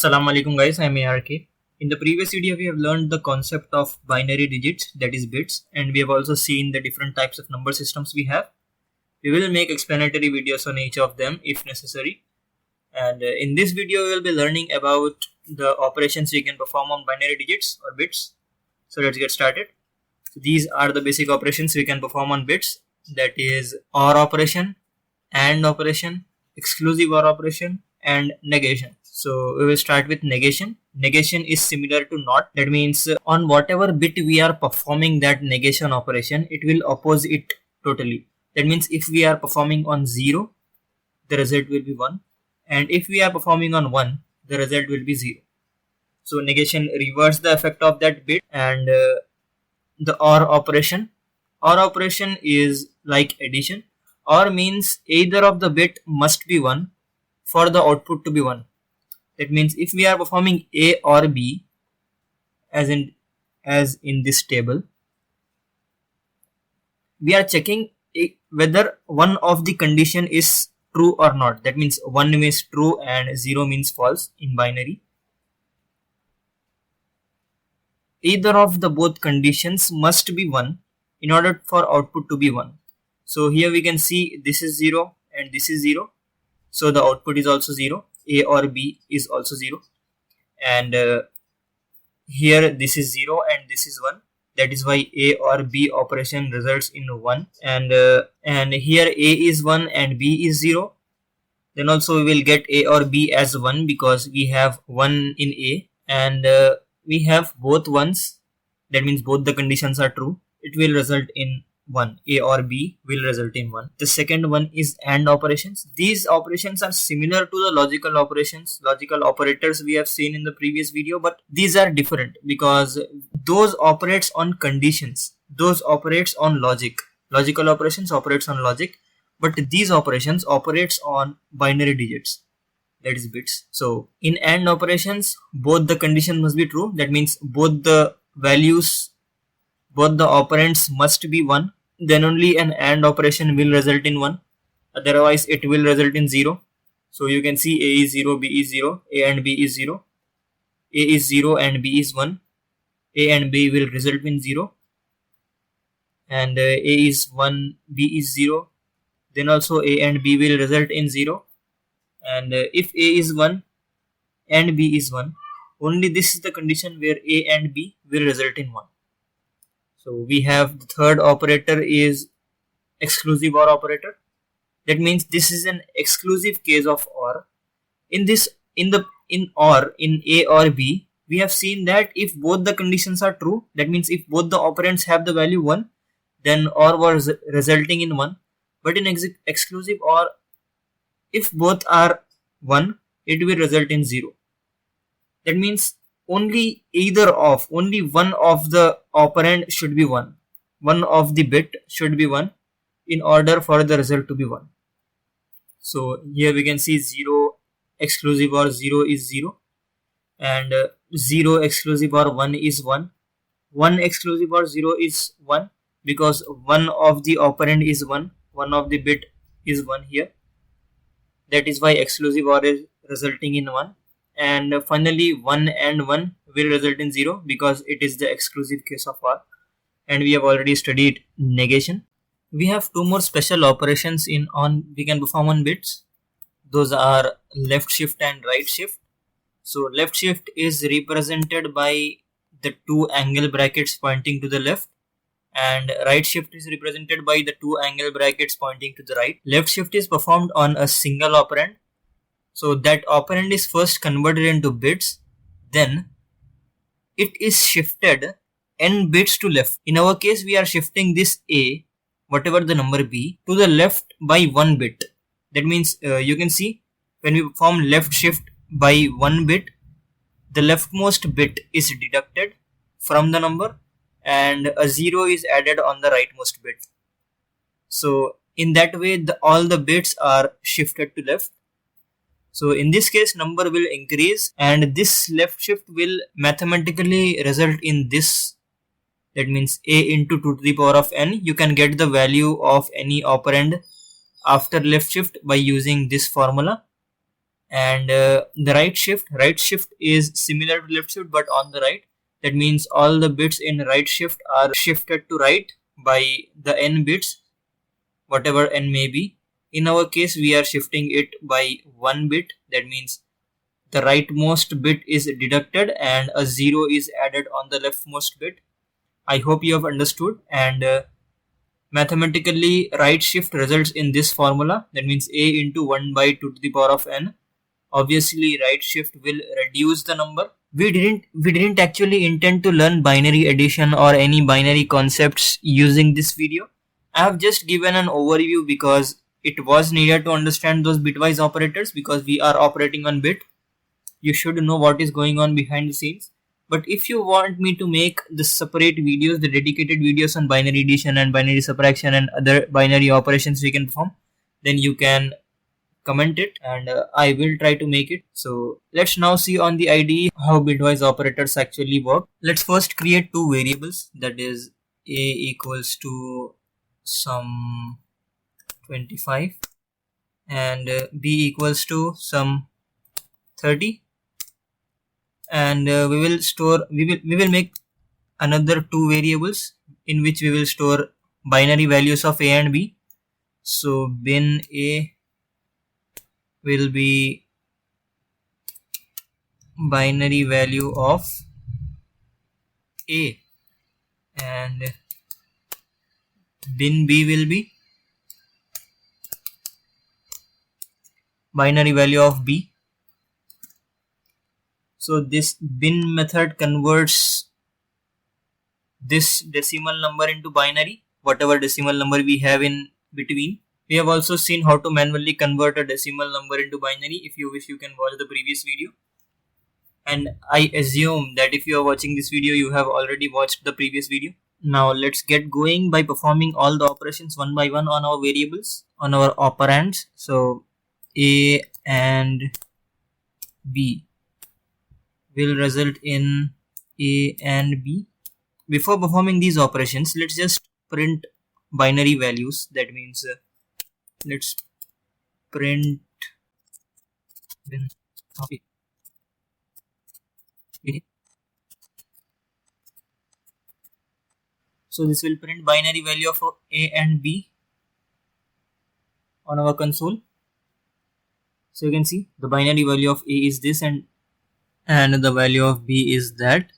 Assalamu alaikum guys, I am ARK. In the previous video we have learned the concept of binary digits, that is bits, and we have also seen the different types of number systems we have. We will make explanatory videos on each of them if necessary. And in this video we will be learning about the operations we can perform on binary digits or bits. So let's get started. So these are the basic operations we can perform on bits, that is OR operation, AND operation, exclusive OR operation, and negation. So we will start with negation. Negation is similar to not. That means on whatever bit we are performing that negation operation, it will oppose it totally. That means if we are performing on 0, the result will be 1. And if we are performing on 1, the result will be 0. So negation reverses the effect of that bit. And the OR operation. OR operation is like addition. OR means either of the bit must be 1 for the output to be 1. That means if we are performing A or B, as in this table, we are checking whether one of the condition is true or not. That means 1 means true and 0 means false in binary. Either of the both conditions must be 1 in order for output to be 1. So here we can see this is 0 and this is 0. So the output is also 0. A or B is also 0. And here this is 0 and this is 1. That is why A or B operation results in 1. And here A is 1 and B is 0. Then also we will get A or B as 1 because we have 1 in A. And we have both ones. That means both the conditions are true. It will result in 1. A or B will result in 1. The second one is AND operations. These operations are similar to the logical operations, logical operators we have seen in the previous video, but these are different because those operates on conditions. Those operates on logic. Logical operations operates on logic, but these operations operates on binary digits, that is bits. So in AND operations, both the conditions must be true. That means both the values, both the operands must be 1. Then only an AND operation will result in 1. Otherwise it will result in 0. So you can see A is 0, B is 0, A and B is 0. A is 0 and B is 1. A and B will result in 0. And A is 1, B is 0. Then also A and B will result in 0. And if A is 1 and B is 1, only this is the condition where A and B will result in 1. So we have the third operator is exclusive OR operator. That means this is an exclusive case of OR. In OR, in A or B, we have seen that if both the conditions are true, that means if both the operands have the value 1, then OR was resulting in 1. But in exclusive OR, if both are 1, it will result in 0. That means only one of the operand should be 1. One of the bit should be 1 in order for the result to be 1. So here we can see 0 exclusive OR 0 is 0. And 0 exclusive OR 1 is 1. 1 exclusive OR 0 is 1 because one of the operand is 1. One of the bit is 1 here. That is why exclusive OR is resulting in 1. And finally 1 and 1 will result in 0 because it is the exclusive case of OR. And we have already studied negation. We have two more special operations we can perform on bits. Those are left shift and right shift. So left shift is represented by the two angle brackets pointing to the left, and right shift is represented by the two angle brackets pointing to the right. Left shift is performed on a single operand. So that operand is first converted into bits, then it is shifted n bits to left. In our case, we are shifting this A, whatever the number be, to the left by 1 bit. That means you can see when we perform left shift by 1 bit, the leftmost bit is deducted from the number and a 0 is added on the rightmost bit. So in that way, all the bits are shifted to left. So in this case, number will increase and this left shift will mathematically result in this. That means A into 2 to the power of n. You can get the value of any operand after left shift by using this formula. and the right shift is similar to left shift but on the right. That means all the bits in right shift are shifted to right by the n bits, whatever n may be. In our case we are shifting it by 1 bit. That means the rightmost bit is deducted and a 0 is added on the leftmost bit. I hope you have understood. And mathematically right shift results in this formula. That means a into 1 by 2 to the power of n. Obviously right shift will reduce the number. We didn't actually intend to learn binary addition or any binary concepts using this video. I have just given an overview because it was needed to understand those bitwise operators, because we are operating on bit. You should know what is going on behind the scenes. But if you want me to make the separate videos, the dedicated videos on binary addition and binary subtraction and other binary operations we can perform, then you can comment it and I will try to make it. So let's now see on the IDE how bitwise operators actually work. Let's first create two variables, that is a equals to some 25 and b equals to some 30, and we will make another two variables in which we will store binary values of a and b. So bin a will be binary value of a and bin b will be binary value of b. So this bin method converts this decimal number into binary, whatever decimal number we have in between. We have also seen how to manually convert a decimal number into binary. If you wish, you can watch the previous video. And I assume that if you are watching this video, you have already watched the previous video. Now let's get going by performing all the operations one by one on our variables, on our operands. So a and b will result in a and b. Before performing these operations, let's just print binary values. That means let's print bin of a. So this will print binary value of a and b on our console. So you can see the binary value of a is this and the value of b is that.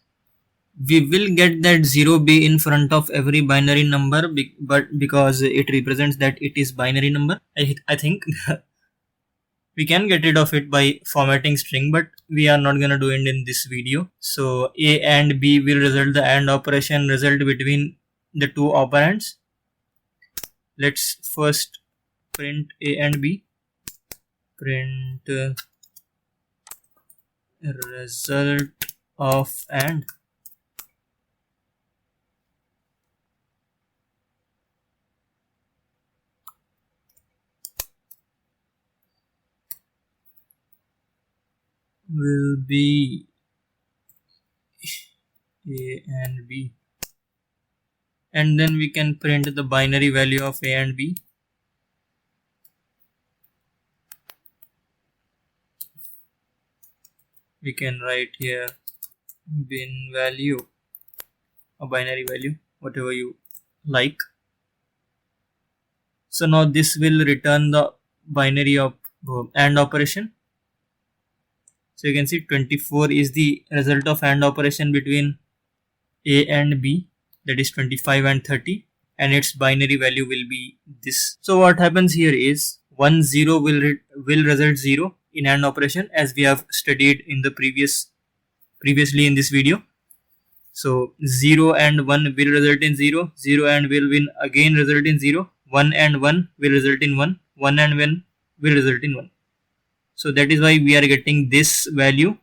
We will get that 0b in front of every binary number, but because it represents that it is binary number, I think we can get rid of it by formatting string, but we are not gonna do it in this video. So a and b will result the AND operation result between the two operands. Let's first print a and b. Print result of AND. Will be a and b, and then we can print the binary value of a and b. We can write here bin value, a binary value, whatever you like. So now this will return the binary of AND operation. So you can see 24 is the result of AND operation between a and b, that is 25 and 30, and its binary value will be this. So what happens here is 1 0 will result 0 in AND operation, as we have studied in the previously in this video. So 0 and 1 will result in 0, 0 and will again result in 0, 1 and 1 will result in 1, 1 and 1 will result in 1. So that is why we are getting this value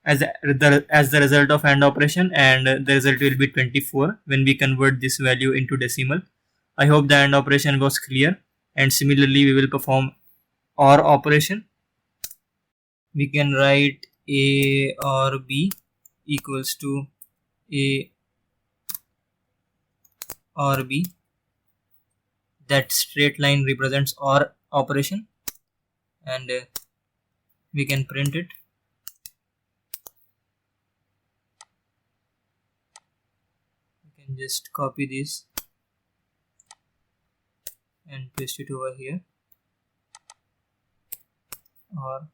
as the result of AND operation, and the result will be 24 when we convert this value into decimal. I hope the AND operation was clear, and similarly we will perform OR operation. We can write a or b equals to a or b. That straight line represents OR operation, and we can print it. We can just copy this and paste it over here, or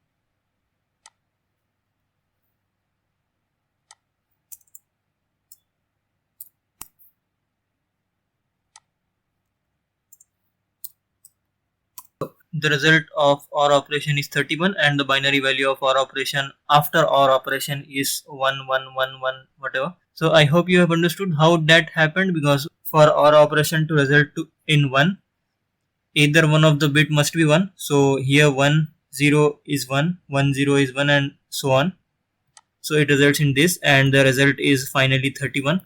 the result of OR operation is 31 and the binary value of OR operation after OR operation is 1111 whatever. So I hope you have understood how that happened, because for OR operation to result in 1, either one of the bit must be 1. So here 1 0 is 1, 1 0 is 1, and so on. So it results in this, and the result is finally 31.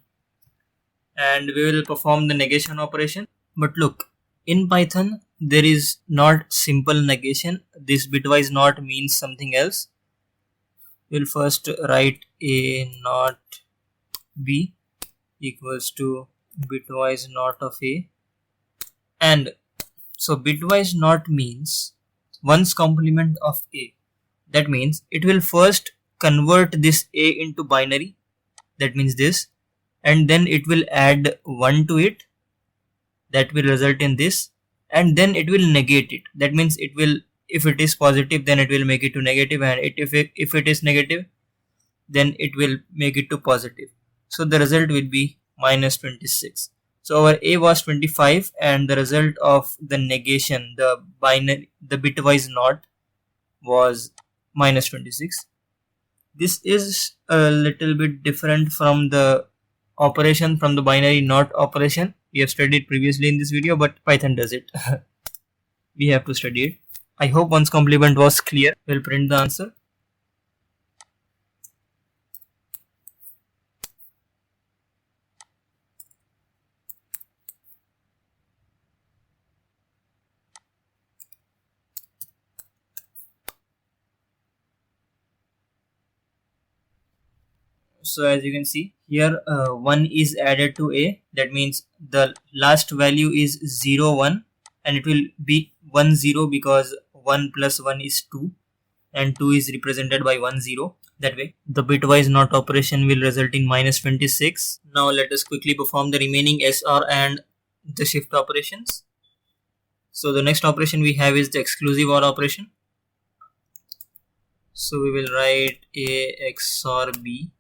And we will perform the negation operation. But look, in Python there is not simple negation. This bitwise not means something else. We'll first write a not b equals to bitwise not of a, and so bitwise not means 1's complement of a. That means it will first convert this a into binary, that means this, and then it will add 1 to it, that will result in this, and then it will negate it. That means it will, if it is positive then it will make it to negative, and if it is negative then it will make it to positive. So the result will be minus 26. So our a was 25, and the result of the negation, the bitwise not, was minus 26. This is a little bit different from the operation, from the binary not operation we have studied previously in this video, but Python does it. We have to study it. I hope 1's complement was clear. We'll print the answer. So as you can see here, 1 is added to a, that means the last value is 0 1, and it will be 1 0 because 1 plus 1 is 2, and 2 is represented by 1 0. That way the bitwise not operation will result in minus 26. Now let us quickly perform the remaining SR and the shift operations. So the next operation we have is the exclusive OR operation. So we will write a XOR b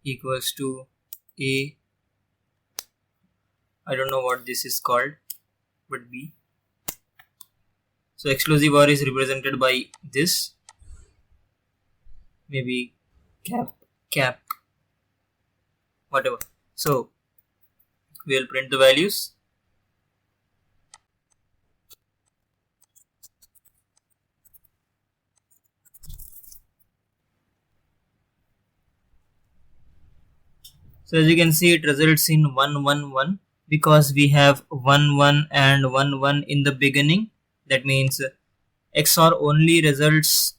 equals to a, I don't know what this is called, but b. So exclusive OR is represented by this, maybe cap, whatever. So we'll print the values. So as you can see, it results in 1 1 1 because we have 1 1 and 1 1 in the beginning. That means XOR only results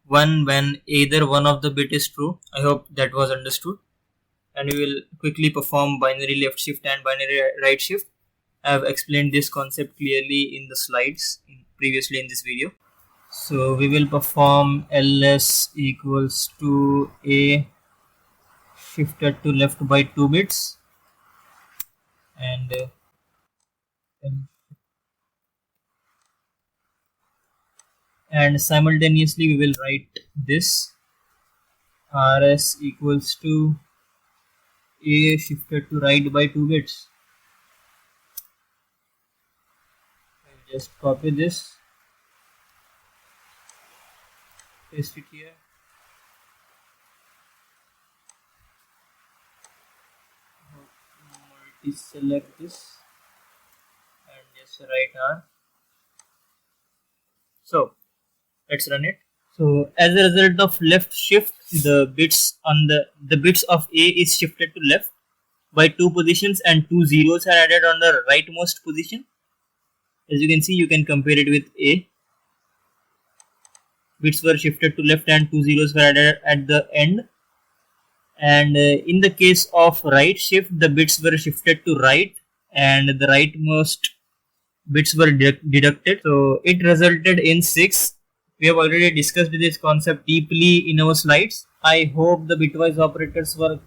1 when either one of the bit is true. I hope that was understood. And we will quickly perform binary left shift and binary right shift. I have explained this concept clearly in the slides previously in this video. So we will perform ls equals to a shifted to left by 2 bits, and simultaneously we will write this rs equals to a shifted to right by 2 bits. I'll just copy this, paste it here, multi-select this, and just write R. So let's run it. So as a result of left shift, the bits of A is shifted to left by 2 positions, and 2 zeros are added on the rightmost position. As you can see, you can compare it with A. Bits were shifted to left and 2 zeros were added at the end. And in the case of right shift, the bits were shifted to right and the rightmost bits were deducted. So it resulted in 6 We have already discussed this concept deeply in our slides. I hope the bitwise operators were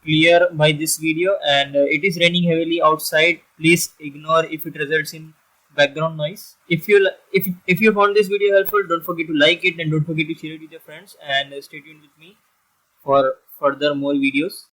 clear by this video, and it is raining heavily outside. Please ignore if it results in background noise. If you found this video helpful, don't forget to like it and don't forget to share it with your friends, and stay tuned with me for further more videos.